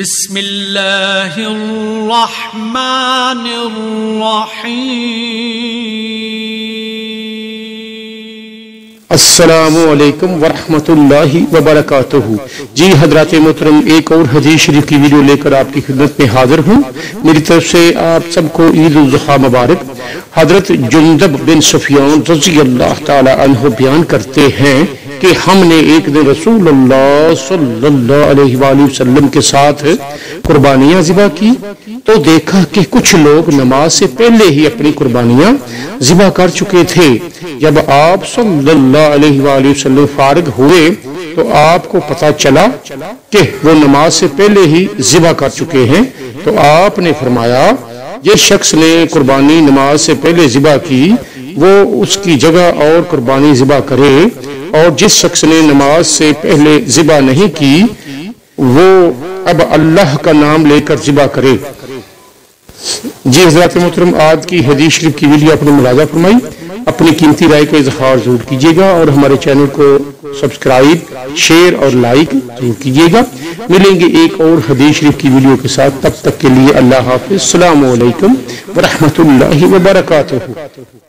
بسم اللہ الرحمن الرحیم۔ السلام علیکم ورحمۃ اللہ وبرکاتہ۔ جی حضرات محترم، ایک اور حدیث شریف کی ویڈیو لے کر آپ کی خدمت میں حاضر ہوں۔ میری طرف سے آپ سب کو عید الاضحیٰ مبارک۔ حضرت جندب بن سفیان رضی اللہ تعالی عنہ بیان کرتے ہیں کہ ہم نے ایک دن رسول اللہ صلی اللہ علیہ وآلہ وسلم کے ساتھ قربانیاں ذبح کی تو دیکھا کہ کچھ لوگ نماز سے پہلے ہی اپنی قربانیاں ذبح کر چکے تھے۔ جب آپ صلی اللہ علیہ وآلہ وسلم فارغ ہوئے تو آپ کو پتہ چلا کہ وہ نماز سے پہلے ہی ذبح کر چکے ہیں، تو آپ نے فرمایا جس شخص نے قربانی نماز سے پہلے ذبح کی وہ اس کی جگہ اور قربانی ذبح کرے، اور جس شخص نے نماز سے پہلے ذبح نہیں کی وہ اب اللہ کا نام لے کر ذبح کرے۔ جی حضرات محترم، آج کی حدیث شریف کی ویڈیو آپ نے ملاحظہ فرمائی، اپنی قیمتی رائے کا اظہار ضرور کیجیے گا اور ہمارے چینل کو سبسکرائب، شیئر اور لائک ضرور کیجیے گا۔ ملیں گے ایک اور حدیث شریف کی ویڈیو کے ساتھ، تب تک کے لیے اللہ حافظ۔ السلام علیکم ورحمۃ اللہ وبرکاتہ۔